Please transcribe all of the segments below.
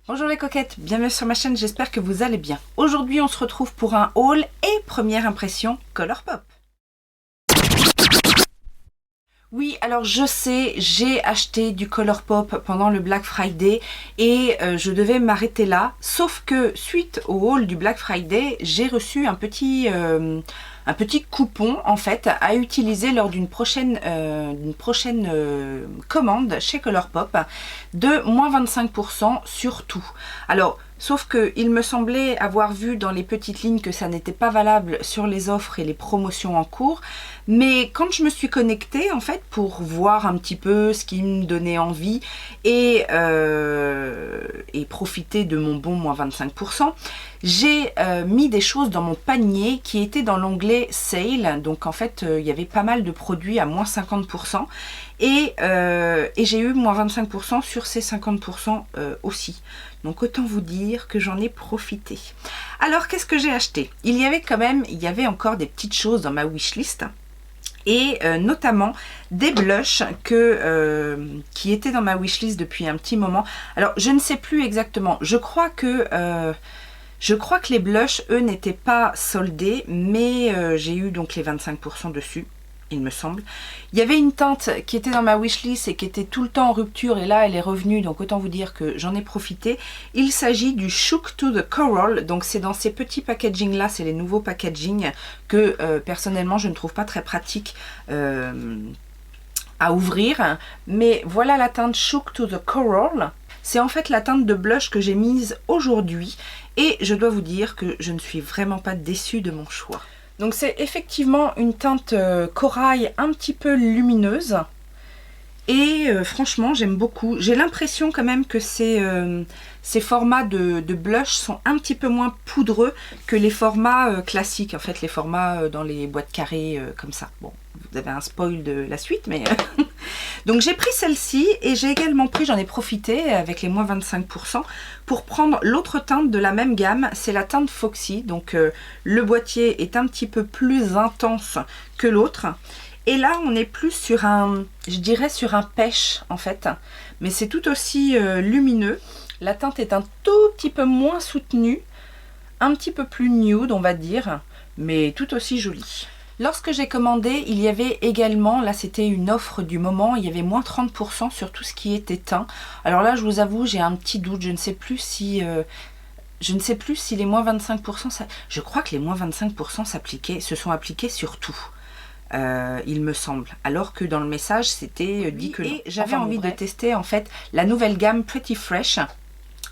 Bonjour les coquettes, bienvenue sur ma chaîne, j'espère que vous allez bien. Aujourd'hui on se retrouve pour un haul et première impression Colourpop. Oui, alors je sais, j'ai acheté du Colourpop pendant le Black Friday et je devais m'arrêter là, sauf que suite au haul du Black Friday, j'ai reçu un petit coupon en fait à utiliser lors d'une prochaine commande chez Colourpop de moins 25% sur tout. Alors, sauf que il me semblait avoir vu dans les petites lignes que ça n'était pas valable sur les offres et les promotions en cours, mais quand je me suis connectée en fait pour voir un petit peu ce qui me donnait envie et profiter de mon bon moins 25%, j'ai mis des choses dans mon panier qui étaient dans l'onglet Sale. Donc en fait il y avait pas mal de produits à moins 50% et j'ai eu moins 25% sur ces 50% aussi. Donc autant vous dire que j'en ai profité. Alors qu'est-ce que j'ai acheté? Il y avait encore des petites choses dans ma wishlist. Et notamment des blushs qui étaient dans ma wishlist depuis un petit moment. Alors je ne sais plus exactement, je crois que les blushs, eux, n'étaient pas soldés, mais j'ai eu donc les 25% dessus, il me semble. Il y avait une teinte qui était dans ma wishlist et qui était tout le temps en rupture, et là elle est revenue, donc autant vous dire que j'en ai profité. Il s'agit du Shook to the Coral, donc c'est dans ces petits packaging là, c'est les nouveaux packaging que personnellement je ne trouve pas très pratique à ouvrir. Mais voilà la teinte Shook to the Coral. C'est en fait la teinte de blush que j'ai mise aujourd'hui et je dois vous dire que je ne suis vraiment pas déçue de mon choix. Donc c'est effectivement une teinte corail un petit peu lumineuse et franchement j'aime beaucoup. J'ai l'impression quand même que ces formats de blush sont un petit peu moins poudreux que les formats classiques, en fait les formats dans les boîtes carrées comme ça. Bon, vous avez un spoil de la suite, mais donc j'ai pris celle-ci et j'ai également pris, j'en ai profité avec les moins 25% pour prendre l'autre teinte de la même gamme, c'est la teinte Foxy. Donc le boîtier est un petit peu plus intense que l'autre. Et là on est plus sur un, je dirais sur un pêche en fait, mais c'est tout aussi lumineux. La teinte est un tout petit peu moins soutenue, un petit peu plus nude on va dire, mais tout aussi jolie. Lorsque j'ai commandé, il y avait également, là c'était une offre du moment, il y avait moins 30% sur tout ce qui était teint. Alors là je vous avoue, j'ai un petit doute, je ne sais plus si les moins 25%, je crois que les moins 25% se sont appliqués sur tout. Il me semble, alors que dans le message c'était dit que non. Et j'avais envie de tester en fait la nouvelle gamme Pretty Fresh.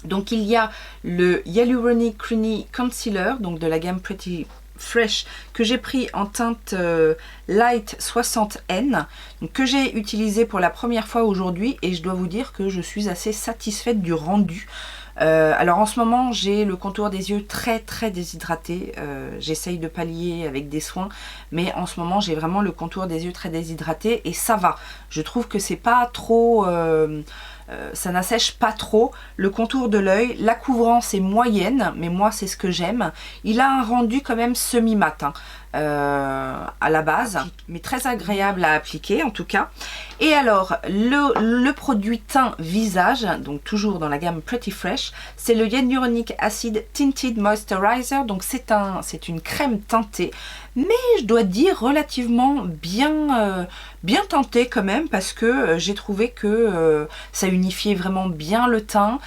Donc il y a le Hyaluronic Creamy Concealer, donc de la gamme Pretty Fresh, que j'ai pris en teinte Light 60N, que j'ai utilisé pour la première fois aujourd'hui et je dois vous dire que je suis assez satisfaite du rendu. Alors en ce moment j'ai le contour des yeux très déshydraté, j'essaye de pallier avec des soins, mais en ce moment j'ai vraiment le contour des yeux très déshydraté et ça va. Je trouve que c'est pas trop, ça n'assèche pas trop le contour de l'œil. La couvrance est moyenne, mais moi c'est ce que j'aime. Il a un rendu quand même semi-mat à la base, mais très agréable à appliquer en tout cas. Et alors le produit teint visage, donc toujours dans la gamme Pretty Fresh, c'est le Hyaluronic Acid Tinted Moisturizer. Donc c'est une crème teintée, mais je dois dire relativement bien teintée quand même, parce que j'ai trouvé que ça unifiait vraiment bien le teint.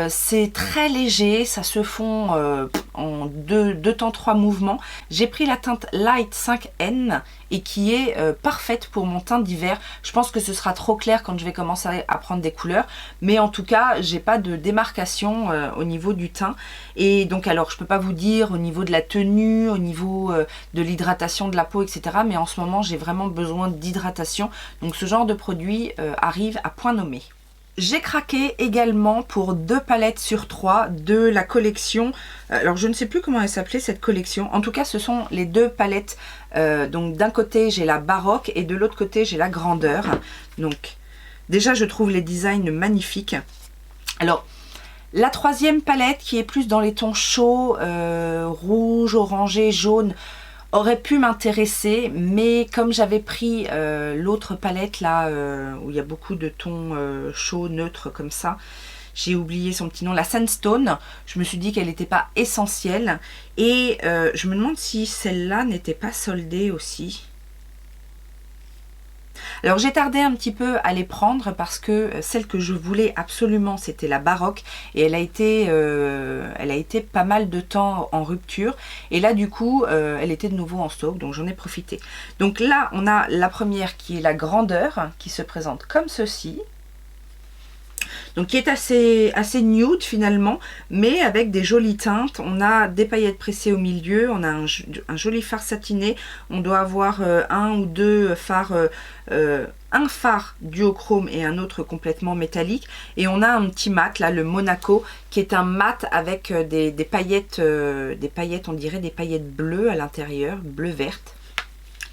C'est très léger, ça se fond en deux temps 3 mouvements. J'ai pris la teinte Light 5N et qui est parfaite pour mon teint d'hiver. Je pense que ce sera trop clair quand je vais commencer à prendre des couleurs, mais en tout cas j'ai pas de démarcation au niveau du teint. Et donc alors je peux pas vous dire au niveau de la tenue, au niveau de l'hydratation de la peau, etc. mais en ce moment j'ai vraiment besoin d'hydratation, donc ce genre de produit arrive à point nommé. J'ai craqué également pour 2 palettes sur 3 de la collection. Alors je ne sais plus comment elle s'appelait cette collection. En tout cas ce sont les 2 palettes. Donc d'un côté j'ai la baroque et de l'autre côté j'ai la grandeur. Donc déjà je trouve les designs magnifiques. Alors la 3e palette qui est plus dans les tons chauds, rouge, orangé, jaune, aurait pu m'intéresser, mais comme j'avais pris l'autre palette là où il y a beaucoup de tons chauds, neutres comme ça, j'ai oublié son petit nom, la Sandstone. Je me suis dit qu'elle n'était pas essentielle. Et je me demande si celle-là n'était pas soldée aussi. Alors j'ai tardé un petit peu à les prendre parce que celle que je voulais absolument c'était la Baroque et elle a été pas mal de temps en rupture et là du coup elle était de nouveau en stock donc j'en ai profité. Donc là on a la première qui est la grandeur qui se présente comme ceci. Donc qui est assez nude finalement, mais avec des jolies teintes. On a des paillettes pressées au milieu, on a un joli fard satiné. On doit avoir un ou deux fards, un phare duochrome et un autre complètement métallique. Et on a un petit mat, là le Monaco, qui est un mat avec des paillettes, on dirait des paillettes bleues à l'intérieur, bleu-verte.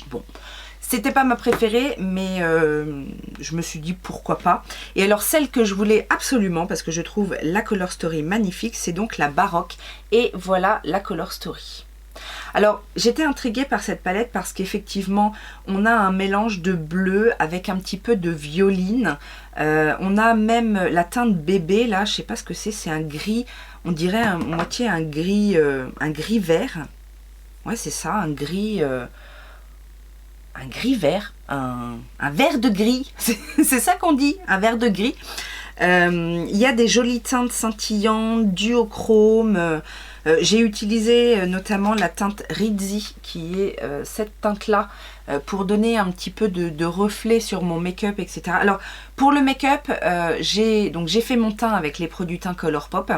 Bon. C'était pas ma préférée, mais je me suis dit pourquoi pas. Et alors celle que je voulais absolument, parce que je trouve la Color Story magnifique, c'est donc la Baroque. Et voilà la Color Story. Alors j'étais intriguée par cette palette parce qu'effectivement on a un mélange de bleu avec un petit peu de violine. On a même la teinte bébé là, je sais pas ce que c'est un gris, on dirait moitié un gris vert. Ouais c'est ça, un gris vert, un vert de gris, c'est ça qu'on dit, un vert de gris. Il y a des jolies teintes scintillantes, duochrome. J'ai utilisé notamment la teinte Rizzi, qui est cette teinte-là, pour donner un petit peu de reflet sur mon make-up, etc. Alors, pour le make-up, j'ai fait mon teint avec les produits teint Colourpop.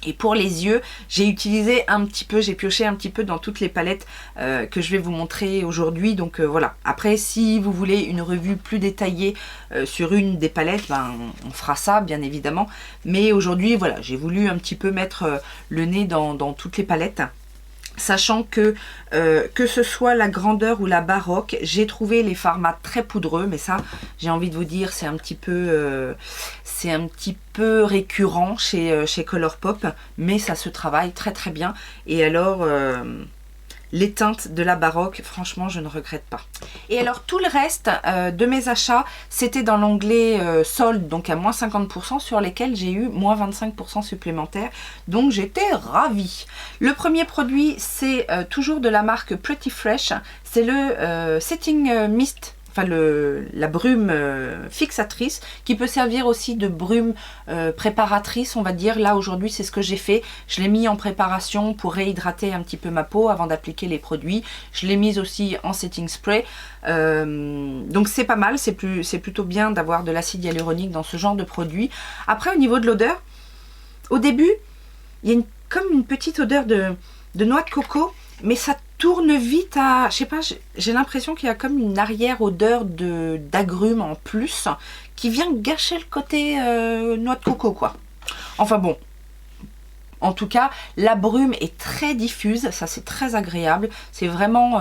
Et pour les yeux, j'ai utilisé un petit peu, j'ai pioché un petit peu dans toutes les palettes que je vais vous montrer aujourd'hui. Donc voilà. Après, si vous voulez une revue plus détaillée sur une des palettes, ben, on fera ça bien évidemment. Mais aujourd'hui, voilà, j'ai voulu un petit peu mettre le nez dans toutes les palettes. Sachant que ce soit la grandeur ou la Baroque, j'ai trouvé les formats très poudreux, mais ça, j'ai envie de vous dire, c'est un petit peu récurrent chez Colourpop, mais ça se travaille très très bien. Et alors, les teintes de la Baroque, franchement, je ne regrette pas. Et alors, tout le reste de mes achats, c'était dans l'onglet solde, donc à moins 50%, sur lesquels j'ai eu moins 25% supplémentaires. Donc, j'étais ravie. Le premier produit, c'est toujours de la marque Pretty Fresh. C'est le Setting Mist. Enfin, la brume fixatrice qui peut servir aussi de brume préparatrice, on va dire. Là, aujourd'hui, c'est ce que j'ai fait. Je l'ai mis en préparation pour réhydrater un petit peu ma peau avant d'appliquer les produits. Je l'ai mise aussi en setting spray. Donc, c'est pas mal. C'est plutôt bien d'avoir de l'acide hyaluronique dans ce genre de produit. Après, au niveau de l'odeur, au début, il y a comme une petite odeur de noix de coco, mais ça tourne vite à, je sais pas, j'ai l'impression qu'il y a comme une arrière odeur d'agrumes en plus qui vient gâcher le côté noix de coco quoi. Enfin bon, en tout cas la brume est très diffuse, ça c'est très agréable, c'est vraiment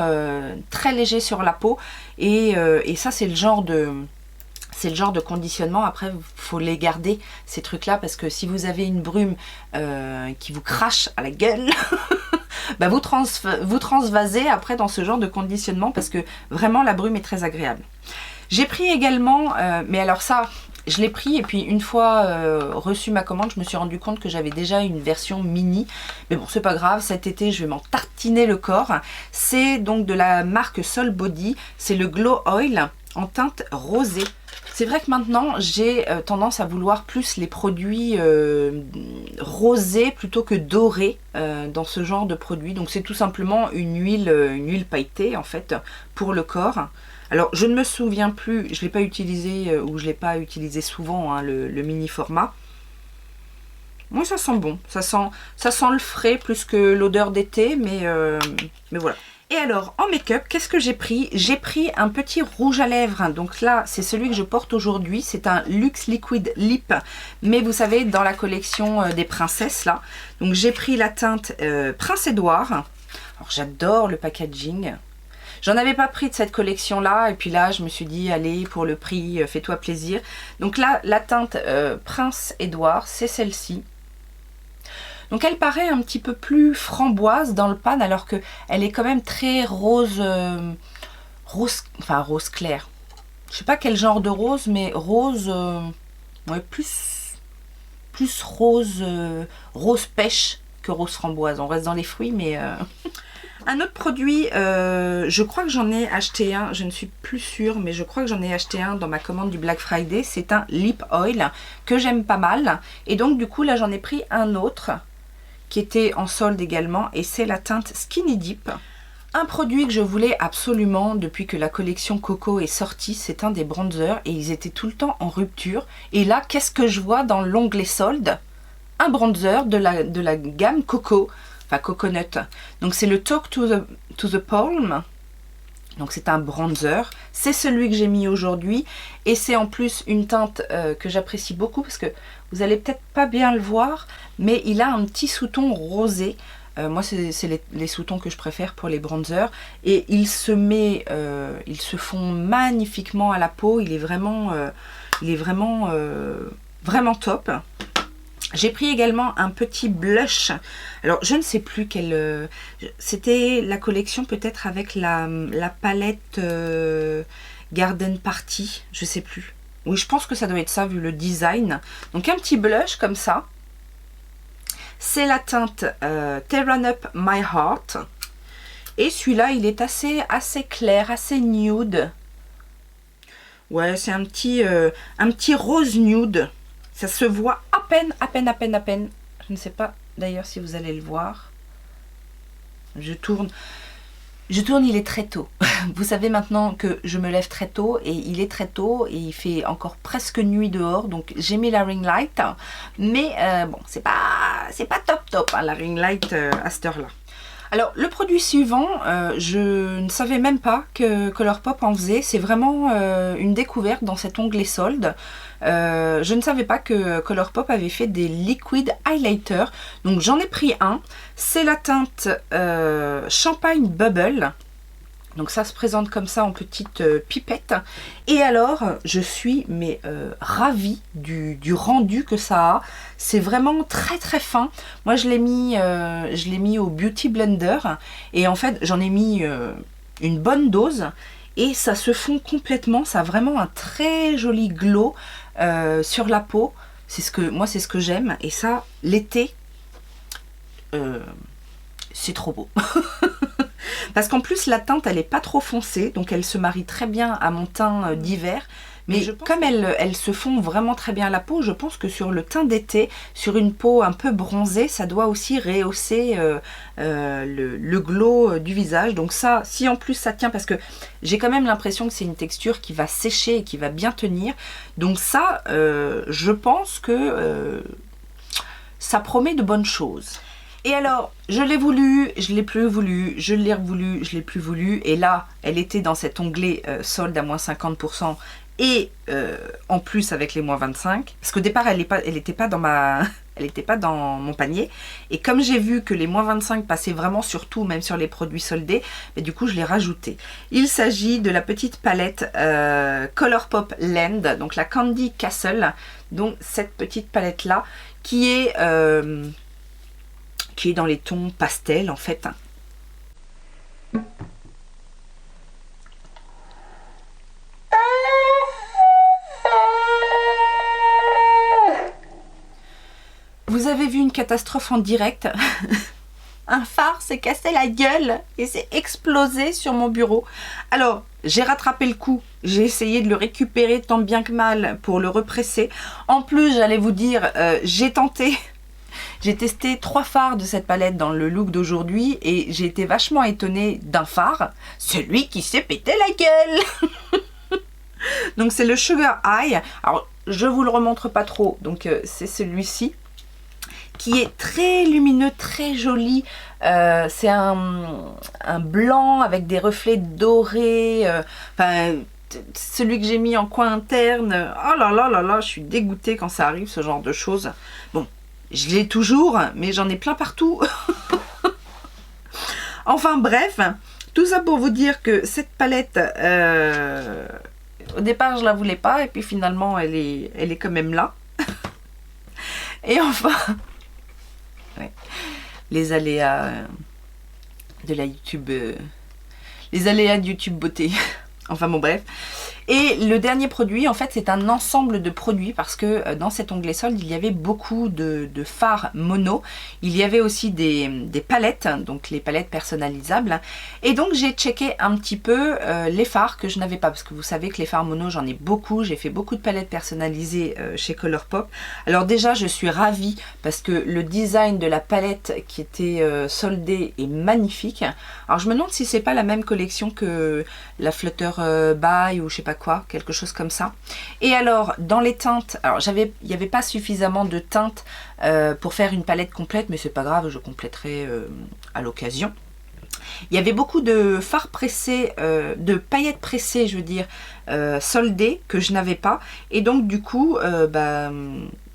très léger sur la peau et ça c'est le genre de conditionnement. Après, il faut les garder, ces trucs-là, parce que si vous avez une brume qui vous crache à la gueule, bah vous transvasez après dans ce genre de conditionnement, parce que vraiment, la brume est très agréable. J'ai pris également, mais alors ça, je l'ai pris, et puis une fois reçu ma commande, je me suis rendu compte que j'avais déjà une version mini. Mais bon, c'est pas grave, cet été, je vais m'en tartiner le corps. C'est donc de la marque Sol Body, c'est le Glow Oil en teinte rosée. C'est vrai que maintenant, j'ai tendance à vouloir plus les produits rosés plutôt que dorés dans ce genre de produit. Donc c'est tout simplement une huile pailletée en fait pour le corps. Alors je ne me souviens plus, je ne l'ai pas utilisé ou je ne l'ai pas utilisé souvent, hein, le mini format. Moi ça sent bon, ça sent le frais plus que l'odeur d'été, mais voilà. Et alors, en make-up, qu'est-ce que j'ai pris? J'ai pris un petit rouge à lèvres. Donc là, c'est celui que je porte aujourd'hui. C'est un Luxe Liquid Lip. Mais vous savez, dans la collection des princesses, là. Donc j'ai pris la teinte Prince Édouard. Alors j'adore le packaging. J'en avais pas pris de cette collection-là. Et puis là, je me suis dit, allez, pour le prix, fais-toi plaisir. Donc là, la teinte Prince Édouard, c'est celle-ci. Donc elle paraît un petit peu plus framboise dans le pan, alors qu'elle est quand même très rose, enfin rose clair. Je sais pas quel genre de rose, mais rose, ouais, plus plus rose, rose pêche que rose framboise. On reste dans les fruits, mais... Un autre produit, je crois que j'en ai acheté un, je ne suis plus sûre, mais je crois que j'en ai acheté un dans ma commande du Black Friday. C'est un lip oil que j'aime pas mal. Et donc du coup là j'en ai pris un autre qui était en solde également et c'est la teinte Skinny Dip. Un produit que je voulais absolument depuis que la collection Coco est sortie, c'est un des bronzers et ils étaient tout le temps en rupture. Et là, qu'est-ce que je vois dans l'onglet solde? Un bronzer de la gamme Coco. Enfin Coconut. Donc c'est le Talk to the Palm. Donc c'est un bronzer. C'est celui que j'ai mis aujourd'hui. Et c'est en plus une teinte que j'apprécie beaucoup parce que vous allez peut-être pas bien le voir. Mais il a un petit sous-ton rosé. Moi c'est les sous-tons que je préfère pour les bronzers. Et il se fond magnifiquement à la peau. Il est vraiment vraiment top. J'ai pris également un petit blush. Alors, je ne sais plus quelle... C'était la collection peut-être avec la palette Garden Party. Je ne sais plus. Oui, je pense que ça doit être ça vu le design. Donc, un petit blush comme ça. C'est la teinte Tearing Up My Heart. Et celui-là, il est assez clair, assez nude. Ouais, c'est un petit rose nude. Ça se voit à peine. Je ne sais pas d'ailleurs si vous allez le voir. Je tourne, il est très tôt. Vous savez maintenant que je me lève très tôt et il est très tôt et il fait encore presque nuit dehors. Donc j'ai mis la ring light. Mais bon, c'est pas top hein, la ring light à cette heure-là. Alors le produit suivant, je ne savais même pas que Colourpop en faisait. C'est vraiment une découverte dans cet onglet solde. Je ne savais pas que Colourpop avait fait des liquid highlighters. Donc j'en ai pris un. C'est la teinte Champagne Bubble. Donc ça se présente comme ça en petite pipette. Et alors, je suis ravie du rendu que ça a. C'est vraiment très fin. Moi, je l'ai mis au Beauty Blender. Et en fait, j'en ai mis une bonne dose. Et ça se fond complètement. Ça a vraiment un très joli glow sur la peau. C'est ce que j'aime. Et ça, l'été, c'est trop beau. Parce qu'en plus la teinte elle est pas trop foncée, donc elle se marie très bien à mon teint d'hiver. Mais comme elle se fond vraiment très bien à la peau, je pense que sur le teint d'été, sur une peau un peu bronzée, ça doit aussi rehausser le glow du visage. Donc ça, si en plus ça tient, parce que j'ai quand même l'impression que c'est une texture qui va sécher et qui va bien tenir. Donc ça, je pense que ça promet de bonnes choses. Et alors, je l'ai voulu, je l'ai plus voulu, je l'ai revoulu, je l'ai plus voulu. Et là, elle était dans cet onglet solde à moins 50%. Et en plus avec les moins 25. Parce qu'au départ, elle n'était pas dans mon panier. Et comme j'ai vu que les moins 25 passaient vraiment sur tout, même sur les produits soldés, et du coup, je l'ai rajouté. Il s'agit de la petite palette Colourpop Land, donc la Candy Castle. Donc, cette petite palette-là, qui est dans les tons pastel en fait. Vous avez vu une catastrophe en direct. Un phare s'est cassé la gueule et s'est explosé sur mon bureau. Alors, j'ai rattrapé le coup. J'ai essayé de le récupérer tant bien que mal pour le represser. En plus, j'allais vous dire, j'ai tenté... J'ai testé 3 fards de cette palette dans le look d'aujourd'hui et j'ai été vachement étonnée d'un phare, celui qui s'est pété la gueule. Donc c'est le Sugar High. Alors je vous le remontre pas trop, donc c'est celui-ci qui est très lumineux, très joli. C'est un blanc avec des reflets dorés. Enfin, celui que j'ai mis en coin interne. Oh là là là là, je suis dégoûtée quand ça arrive ce genre de choses. Bon. Je l'ai toujours, mais j'en ai plein partout. Enfin bref, tout ça pour vous dire que cette palette, au départ je la voulais pas, et puis finalement elle est quand même là. Et enfin, ouais, les aléas de la YouTube, les aléas de YouTube beauté. Enfin bon bref. Et le dernier produit, en fait, c'est un ensemble de produits parce que dans cet onglet solde, il y avait beaucoup de fards mono. Il y avait aussi des palettes, donc les palettes personnalisables. Et donc, j'ai checké un petit peu les fards que je n'avais pas parce que vous savez que les fards mono, j'en ai beaucoup. J'ai fait beaucoup de palettes personnalisées chez Colourpop. Alors déjà, je suis ravie parce que le design de la palette qui était soldée est magnifique. Alors, je me demande si c'est pas la même collection que la Flutter By ou je sais pas quoi, quelque chose comme ça. Et alors dans les teintes, alors il n'y avait pas suffisamment de teintes pour faire une palette complète, mais c'est pas grave, je compléterai à l'occasion. Il y avait beaucoup de fards pressés, de paillettes pressées, je veux dire, soldées que je n'avais pas, et donc du coup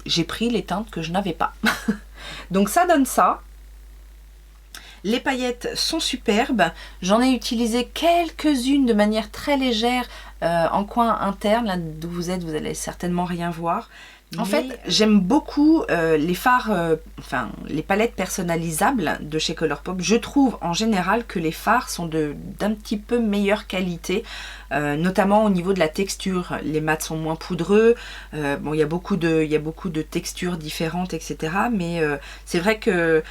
j'ai pris les teintes que je n'avais pas. Donc ça donne ça. Les paillettes sont superbes, j'en ai utilisé quelques-unes de manière très légère en coin interne, là d'où vous êtes, vous allez certainement rien voir. En fait, j'aime beaucoup les fards, enfin les palettes personnalisables de chez Colourpop. Je trouve en général que les fards sont d'un petit peu meilleure qualité, notamment au niveau de la texture. Les mats sont moins poudreux. Bon, il y a beaucoup de textures différentes, etc. Mais c'est vrai que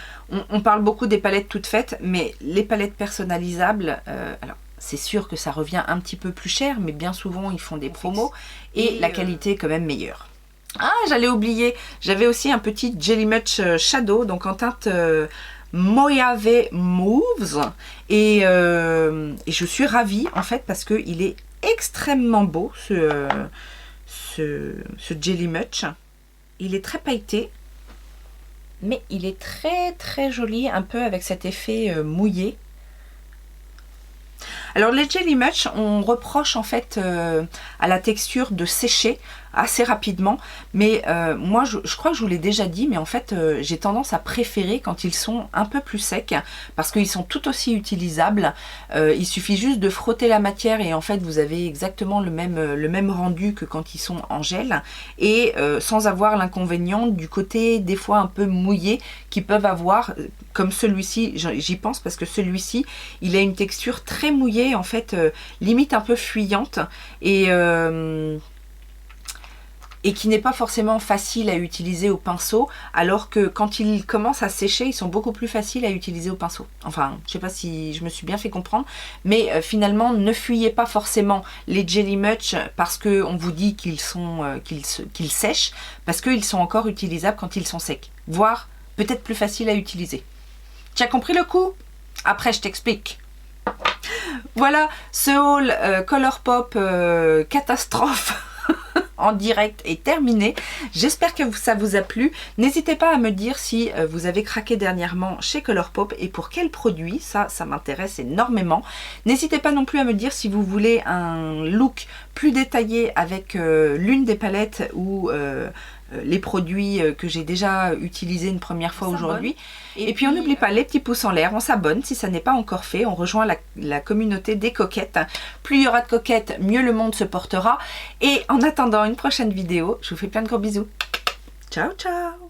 on parle beaucoup des palettes toutes faites, mais les palettes personnalisables, alors c'est sûr que ça revient un petit peu plus cher, mais bien souvent ils font des promos et la qualité est quand même meilleure. Ah, j'allais oublier, j'avais aussi un petit Jelly Much Shadow, donc en teinte Mojave Moves, et je suis ravie en fait parce qu'il est extrêmement beau ce Jelly Much. Il est très pailleté, mais il est très très joli, un peu avec cet effet mouillé. Alors les Jelly Much, on reproche en fait à la texture de sécher assez rapidement, mais moi je crois que je vous l'ai déjà dit, mais en fait j'ai tendance à préférer quand ils sont un peu plus secs parce qu'ils sont tout aussi utilisables. Il suffit juste de frotter la matière et en fait vous avez exactement le même rendu que quand ils sont en gel, et sans avoir l'inconvénient du côté des fois un peu mouillé qu'ils peuvent avoir, comme celui-ci. J'y pense parce que celui-ci il a une texture très mouillée, en fait limite un peu fuyante, et qui n'est pas forcément facile à utiliser au pinceau, alors que quand ils commencent à sécher, ils sont beaucoup plus faciles à utiliser au pinceau. Enfin, je sais pas si je me suis bien fait comprendre, mais finalement, ne fuyez pas forcément les Jelly Much parce qu'on vous dit qu'ils sèchent, parce qu'ils sont encore utilisables quand ils sont secs, voire peut-être plus faciles à utiliser. Tu as compris le coup? Après, je t'explique. Voilà, ce haul Colourpop catastrophe en direct est terminé. J'espère que ça vous a plu. N'hésitez pas à me dire si vous avez craqué dernièrement chez Colourpop et pour quel produit. Ça m'intéresse énormément. N'hésitez pas non plus à me dire si vous voulez un look plus détaillé avec l'une des palettes ou les produits que j'ai déjà utilisés une première fois aujourd'hui. Et puis on n'oublie pas les petits pouces en l'air, on s'abonne si ça n'est pas encore fait, on rejoint la communauté des coquettes. Plus il y aura de coquettes, mieux le monde se portera. Et en attendant une prochaine vidéo, je vous fais plein de gros bisous. Ciao ciao.